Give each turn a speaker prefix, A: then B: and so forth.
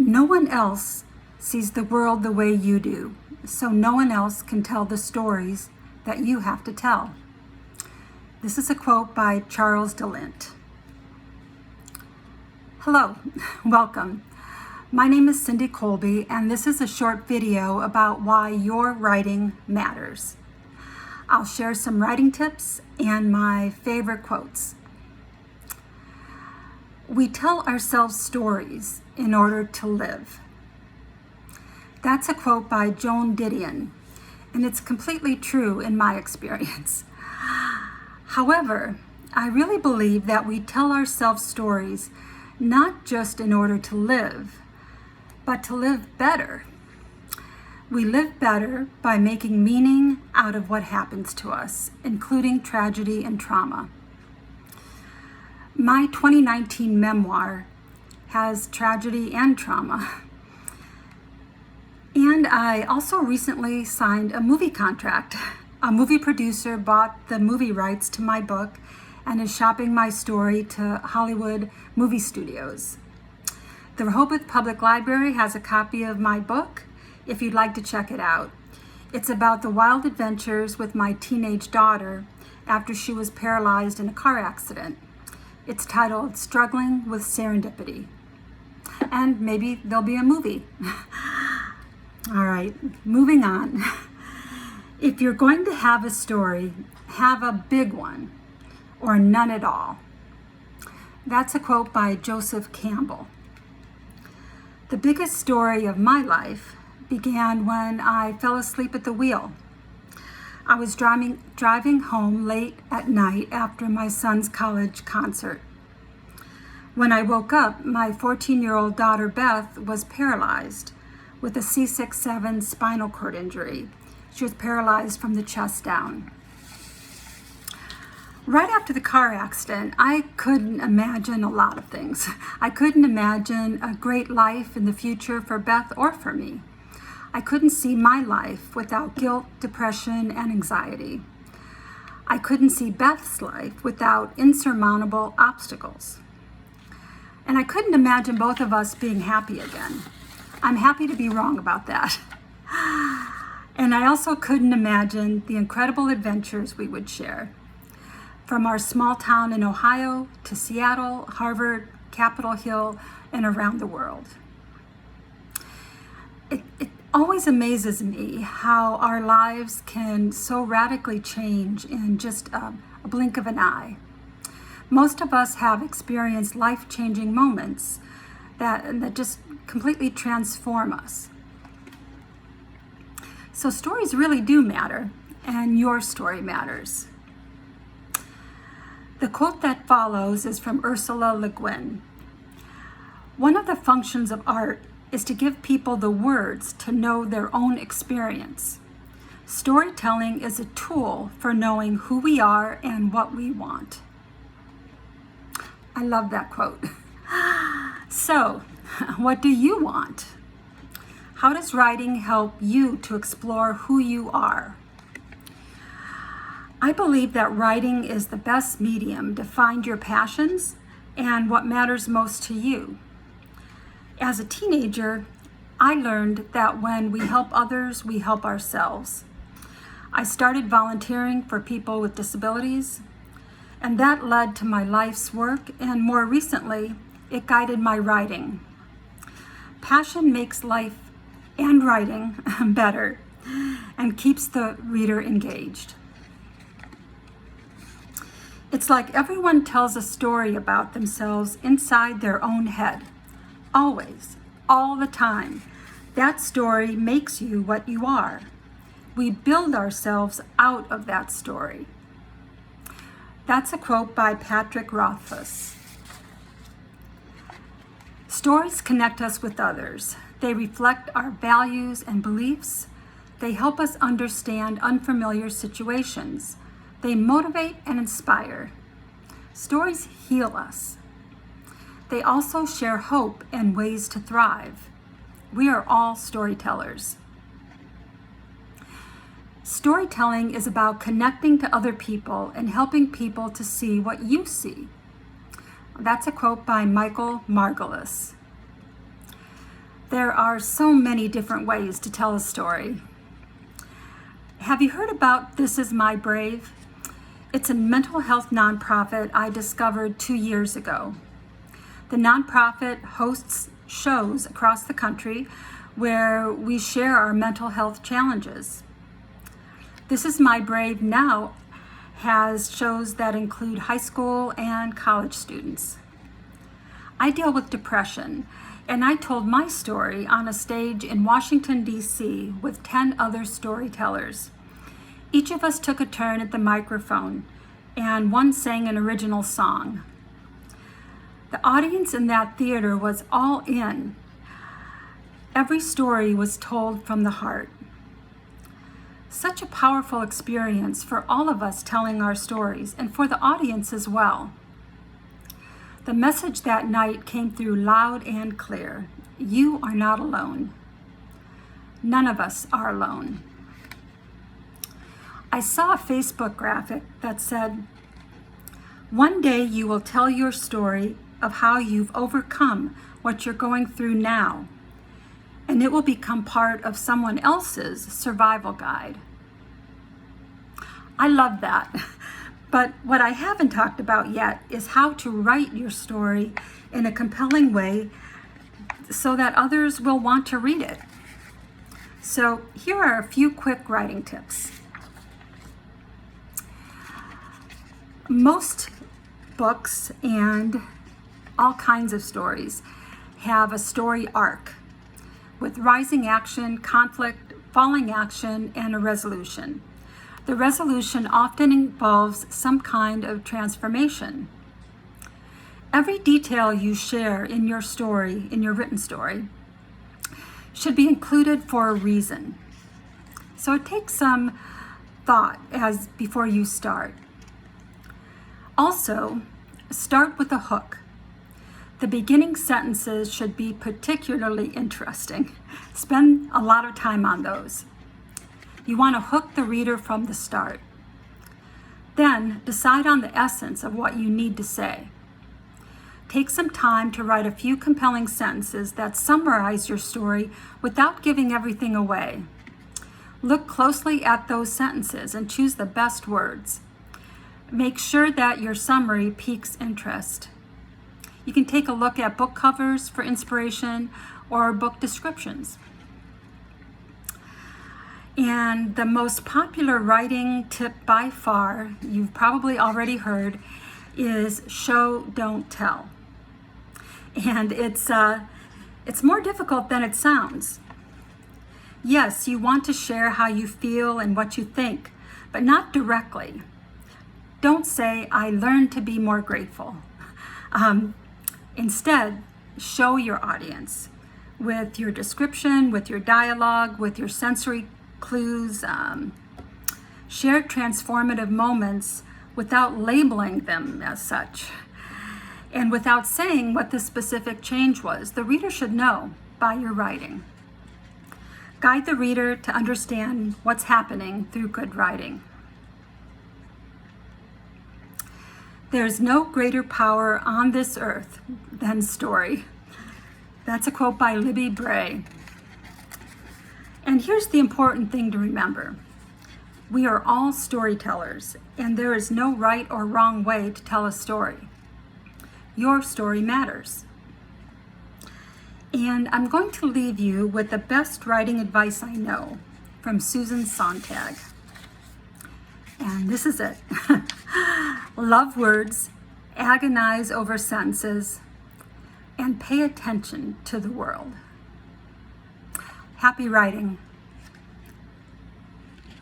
A: No one else sees the world the way you do, so no one else can tell the stories that you have to tell. This is a quote by Charles DeLint. Hello, welcome. My name is Cindy Kolbe, and this is a short video about why your writing matters. I'll share some writing tips and my favorite quotes. We tell ourselves stories in order to live. That's a quote by Joan Didion, and it's completely true in my experience. However, I really believe that we tell ourselves stories not just in order to live, but to live better. We live better by making meaning out of what happens to us, including tragedy and trauma. My 2019 memoir has tragedy and trauma. And I also recently signed a movie contract. A movie producer bought the movie rights to my book and is shopping my story to Hollywood movie studios. The Rehoboth Public Library has a copy of my book if you'd like to check it out. It's about the wild adventures with my teenage daughter after she was paralyzed in a car accident. It's titled Struggling with Serendipity. And maybe there'll be a movie. All right, moving on. If you're going to have a story, have a big one or none at all. That's a quote by Joseph Campbell. The biggest story of my life began when I fell asleep at the wheel. I was driving home late at night after my son's college concert. When I woke up, my 14-year-old daughter Beth was paralyzed with a C6-7 spinal cord injury. She was paralyzed from the chest down. Right after the car accident, I couldn't imagine a lot of things. I couldn't imagine a great life in the future for Beth or for me. I couldn't see my life without guilt, depression, and anxiety. I couldn't see Beth's life without insurmountable obstacles. And I couldn't imagine both of us being happy again. I'm happy to be wrong about that. And I also couldn't imagine the incredible adventures we would share. From our small town in Ohio to Seattle, Harvard, Capitol Hill, and around the world. It always amazes me how our lives can so radically change in just a blink of an eye. Most of us have experienced life-changing moments that just completely transform us. So stories really do matter, and your story matters. The quote that follows is from Ursula Le Guin. One of the functions of art is to give people the words to know their own experience. Storytelling is a tool for knowing who we are and what we want. I love that quote. So, what do you want? How does writing help you to explore who you are? I believe that writing is the best medium to find your passions and what matters most to you. As a teenager, I learned that when we help others, we help ourselves. I started volunteering for people with disabilities, and that led to my life's work, and more recently, it guided my writing. Passion makes life and writing better and keeps the reader engaged. It's like everyone tells a story about themselves inside their own head. Always, all the time. That story makes you what you are. We build ourselves out of that story. That's a quote by Patrick Rothfuss. Stories connect us with others. They reflect our values and beliefs. They help us understand unfamiliar situations. They motivate and inspire. Stories heal us. They also share hope and ways to thrive. We are all storytellers. Storytelling is about connecting to other people and helping people to see what you see. That's a quote by Michael Margolis. There are so many different ways to tell a story. Have you heard about This Is My Brave? It's a mental health nonprofit I discovered 2 years ago. The nonprofit hosts shows across the country where we share our mental health challenges. This Is My Brave now has shows that include high school and college students. I deal with depression, and I told my story on a stage in Washington, D.C. with 10 other storytellers. Each of us took a turn at the microphone, and one sang an original song. The audience in that theater was all in. Every story was told from the heart. Such a powerful experience for all of us telling our stories, and for the audience as well. The message that night came through loud and clear. You are not alone. None of us are alone. I saw a Facebook graphic that said, "One day you will tell your story of how you've overcome what you're going through now, and it will become part of someone else's survival guide." I love that. But what I haven't talked about yet is how to write your story in a compelling way so that others will want to read it. So here are a few quick writing tips. Most books and all kinds of stories have a story arc with rising action, conflict, falling action, and a resolution. The resolution often involves some kind of transformation. Every detail you share in your story, in your written story, should be included for a reason. So it takes some thought before you start. Also, start with a hook. The beginning sentences should be particularly interesting. Spend a lot of time on those. You want to hook the reader from the start. Then decide on the essence of what you need to say. Take some time to write a few compelling sentences that summarize your story without giving everything away. Look closely at those sentences and choose the best words. Make sure that your summary piques interest. You can take a look at book covers for inspiration or book descriptions. And the most popular writing tip by far, you've probably already heard, is show, don't tell. And it's more difficult than it sounds. Yes, you want to share how you feel and what you think, but not directly. Don't say, "I learned to be more grateful." Instead, show your audience with your description, with your dialogue, with your sensory clues. Share transformative moments without labeling them as such, and without saying what the specific change was. The reader should know by your writing. Guide the reader to understand what's happening through good writing. There's no greater power on this earth than story. That's a quote by Libby Bray. And here's the important thing to remember. We are all storytellers, and there is no right or wrong way to tell a story. Your story matters. And I'm going to leave you with the best writing advice I know from Susan Sontag. And this is it. Love words, agonize over sentences, and pay attention to the world. Happy writing.